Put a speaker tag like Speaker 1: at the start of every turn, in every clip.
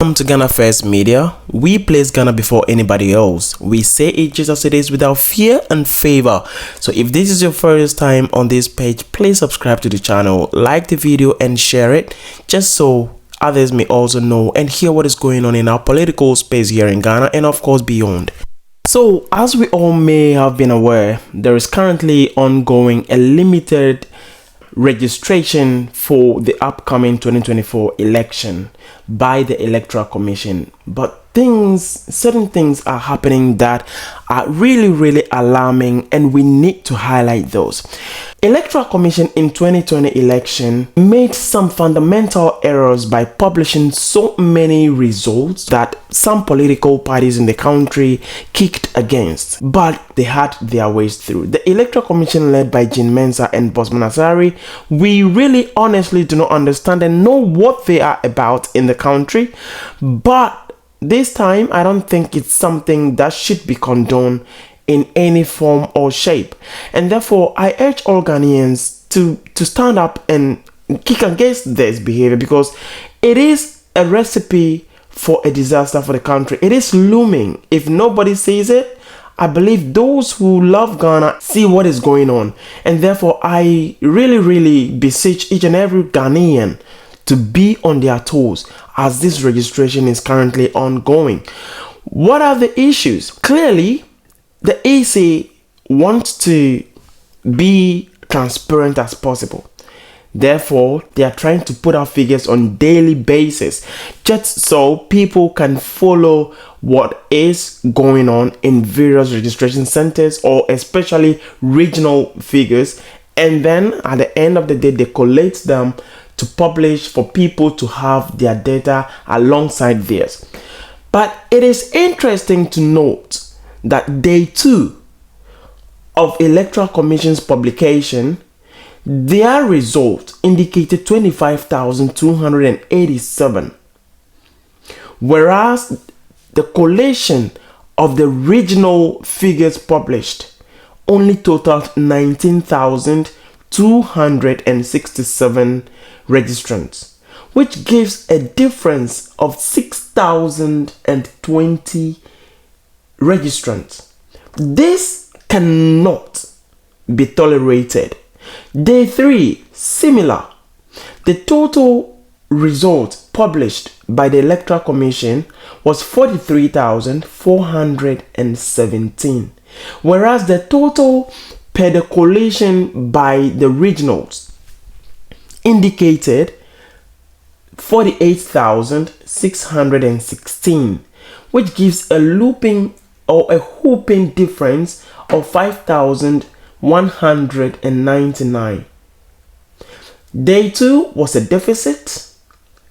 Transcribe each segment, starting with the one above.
Speaker 1: Welcome to Ghana First Media. We place Ghana before anybody else. We say it just as it is without fear and favor. So if this is your first time on this page, please subscribe to the channel, like the video and share it just so others may also know and hear what is going on in our political space here in Ghana and of course beyond. So as we all may have been aware, there is currently ongoing a limited registration for the upcoming 2024 election by the Electoral Commission, but certain things are happening that are really alarming, and we need to highlight those. Electoral Commission in 2020 election made some fundamental errors by publishing so many results that some political parties in the country kicked against, but they had their ways through. The Electoral Commission led by Jean Mensa and Bosman Asari, we really honestly do not understand and know what they are about in the country, but this time I don't think it's something that should be condoned in any form or shape, and therefore I urge all Ghanaians to stand up and kick against this behavior, because it is a recipe for a disaster for the country. It is looming. If nobody sees it, I believe those who love Ghana see what is going on, and therefore I really beseech each and every Ghanaian to be on their toes as this registration is currently ongoing. What are the issues? Clearly, the EC wants to be transparent as possible. Therefore, they are trying to put out figures on daily basis just so people can follow what is going on in various registration centers, or especially regional figures, and then at the end of the day they collate them to publish for people to have their data alongside theirs. But it is interesting to note that day 2 of Electoral Commission's publication, their result indicated 25,287, whereas the collation of the regional figures published only totaled 19,267 registrants, which gives a difference of 6,020 registrants. This cannot be tolerated. Day 3, similar. The total result published by the Electoral Commission was 43,417, whereas the total per the collation by the regionals indicated 48,616, which gives a looping or a whooping difference of 5,199. Day 2 was a deficit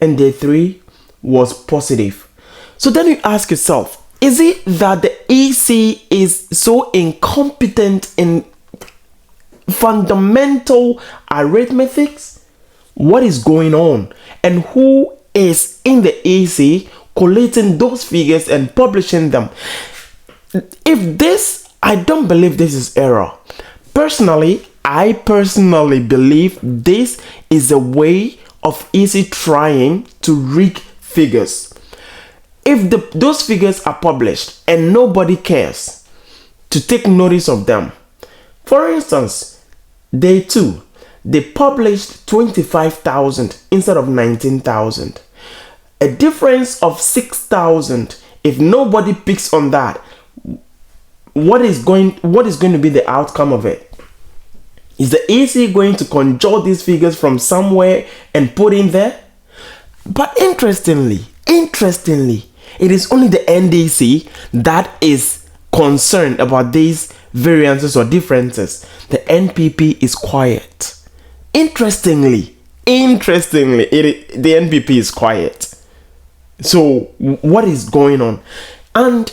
Speaker 1: and day 3 was positive. So then you ask yourself, is it that the EC is so incompetent in fundamental arithmetics? What is going on, and who is in the EC collating those figures and publishing them? I don't believe this is error. I personally believe this is a way of EC trying to rig figures. If those figures are published and nobody cares to take notice of them, for instance, day 2, they published 25,000 instead of 19,000. A difference of 6,000. If nobody picks on that, what is going to be the outcome of it? Is the EC going to conjure these figures from somewhere and put in there? But interestingly, it is only the NDC that is concerned about these variances or differences. The NPP is quiet. Interestingly, the NPP is quiet. So what is going on? And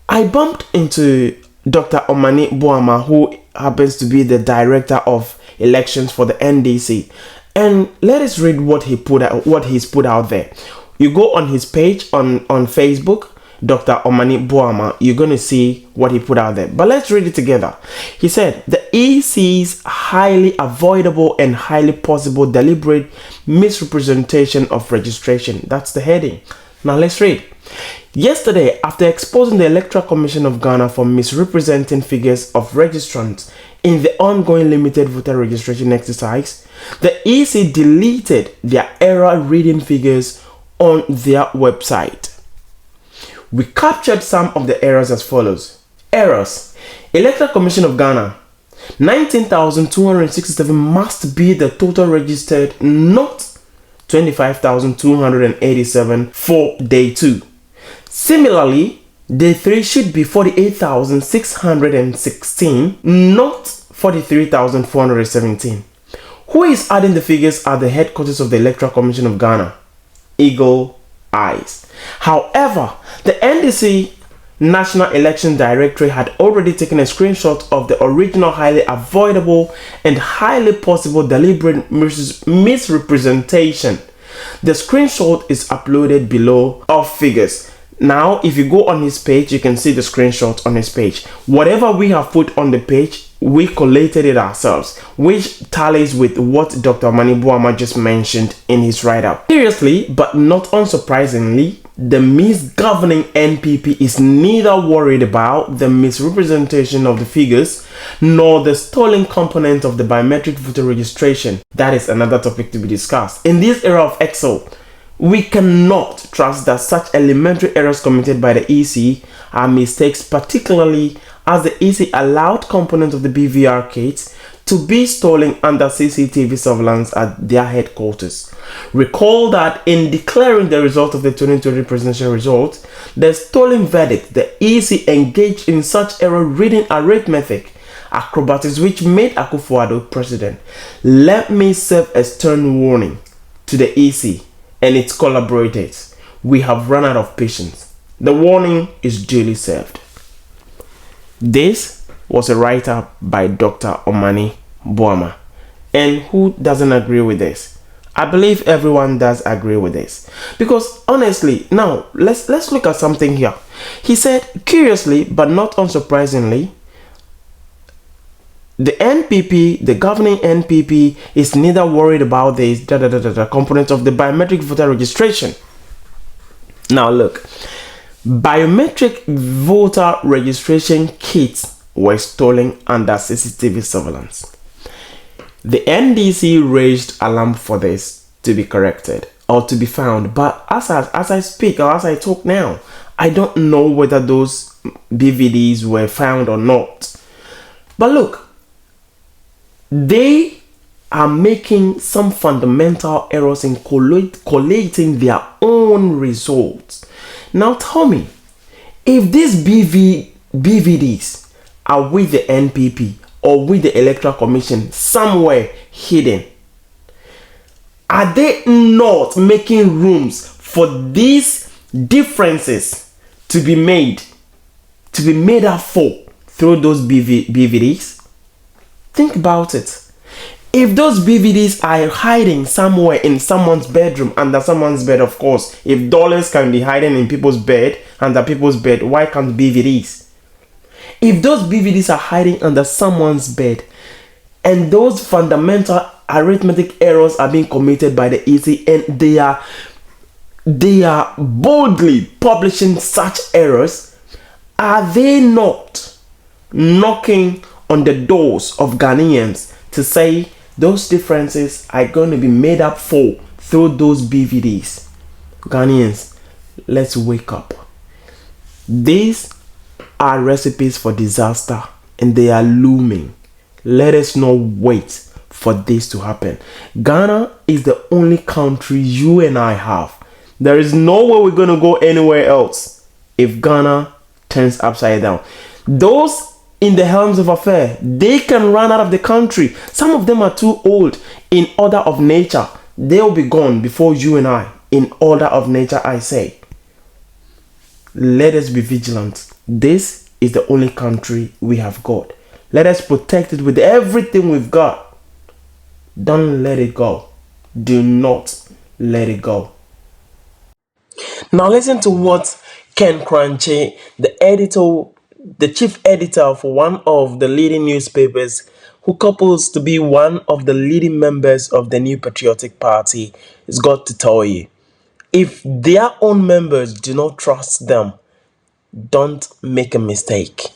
Speaker 1: I bumped into Dr. Omani Boama, who happens to be the director of elections for the NDC, and let us read what he's put out there. You go on his page on Facebook, Dr. Omani Boama, you're going to see what he put out there. But let's read it together. He said, the EC's highly avoidable and highly possible deliberate misrepresentation of registration. That's the heading. Now let's read. Yesterday, after exposing the Electoral Commission of Ghana for misrepresenting figures of registrants in the ongoing limited voter registration exercise, the EC deleted their error reading figures on their website. We captured some of the errors as follows. Errors. Electoral Commission of Ghana, 19,267 must be the total registered, not 25,287 for day 2. Similarly, day 3 should be 48,616, not 43,417. Who is adding the figures at the headquarters of the Electoral Commission of Ghana? Eagle Eyes. However, the NDC National Election Directorate had already taken a screenshot of the original highly avoidable and highly possible deliberate misrepresentation. The screenshot is uploaded below of figures. Now, if you go on his page, you can see the screenshot on his page. Whatever we have put on the page, we collated it ourselves, which tallies with what Dr. Omani Boama just mentioned in his write-up. Seriously, but not unsurprisingly, the misgoverning NPP is neither worried about the misrepresentation of the figures nor the stolen component of the biometric voter registration. That is another topic to be discussed. In this era of Excel, we cannot trust that such elementary errors committed by the EC are mistakes, particularly as the EC allowed components of the BVR kits to be stolen under CCTV surveillance at their headquarters. Recall that in declaring the result of the 2020 presidential results, the stolen verdict, the EC engaged in such error reading arithmetic acrobatics which made Akufo-Addo president. Let me serve a stern warning to the EC and its collaborators. We have run out of patience. The warning is duly served. This was a write-up by Dr. Omani Boama. And who doesn't agree with this? I believe everyone does agree with this. Because honestly, now let's look at something here. He said, curiously but not unsurprisingly, the NPP, the governing NPP, is neither worried about this component of the biometric voter registration. Now look, biometric voter registration kits were stolen under CCTV surveillance. The NDC raised alarm for this to be corrected or to be found, but as I speak or as I talk now, I don't know whether those BVDs were found or not. But look, they are making some fundamental errors in collating their own results. Now tell me, if these BVDs are with the NPP or with the Electoral Commission somewhere hidden, are they not making rooms for these differences to be made up for through those BVDs? Think about it. If those BVDs are hiding somewhere in someone's bedroom, under someone's bed, of course, if dollars can be hiding in people's bed, under people's bed, why can't BVDs? If those BVDs are hiding under someone's bed, and those fundamental arithmetic errors are being committed by the EC, and they are boldly publishing such errors, are they not knocking on the doors of Ghanaians to say those differences are going to be made up for through those BVDs? Ghanaians, let's wake up. These are recipes for disaster and they are looming. Let us not wait for this to happen. Ghana is the only country you and I have. There is no way we're going to go anywhere else if Ghana turns upside down. Those in the helms of affair, they can run out of the country. Some of them are too old. In order of nature, they'll be gone before you and I. In order of nature, I say. Let us be vigilant. This is the only country we have got. Let us protect it with everything we've got. Don't let it go. Do not let it go. Now listen to what Ken Crunchy, the chief editor for one of the leading newspapers, who couples to be one of the leading members of the New Patriotic Party, has got to tell you. If their own members do not trust them, don't make a mistake.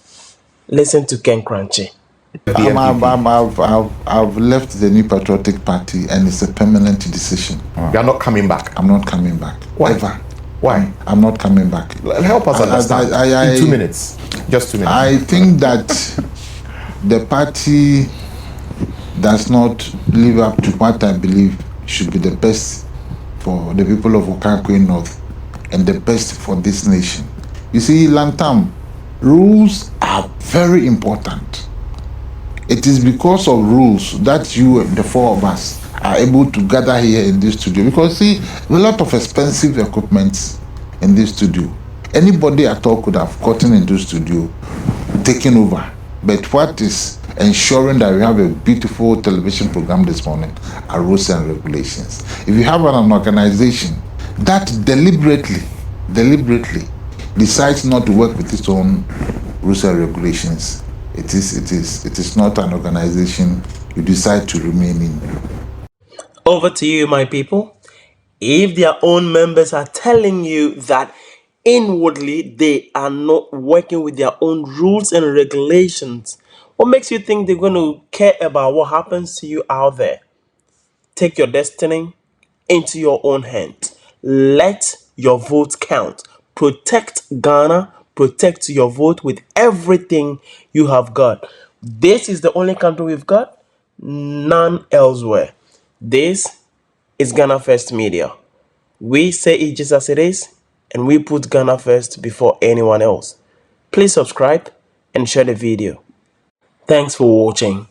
Speaker 1: Listen to Ken Crunchy.
Speaker 2: I've left the New Patriotic Party and it's a permanent decision.
Speaker 3: You're not coming back?
Speaker 2: I'm not coming back.
Speaker 3: Why?
Speaker 2: Ever.
Speaker 3: Why?
Speaker 2: I'm not coming back.
Speaker 3: Help us understand. In 2 minutes. Just 2 minutes.
Speaker 2: I think that the party does not live up to what I believe should be the best for the people of Okankwe North and the best for this nation. You see, Lantam, rules are very important. It is because of rules that you, the four of us, are able to gather here in this studio. Because see, a lot of expensive equipment in this studio. Anybody at all could have gotten into the studio, taken over. But what is ensuring that we have a beautiful television program this morning are rules and regulations. If you have an organization that deliberately decides not to work with its own rules and regulations, it is not an organization you decide to remain in.
Speaker 1: Over to you, my people. If their own members are telling you that inwardly they are not working with their own rules and regulations, what makes you think they're going to care about what happens to you out there? Take your destiny into your own hands. Let your vote count. Protect Ghana. Protect your vote with everything you have got. This is the only country we've got, none elsewhere. This is Ghana First Media. We say it just as it is, and we put Ghana first before anyone else. Please subscribe and share the video. Thanks for watching.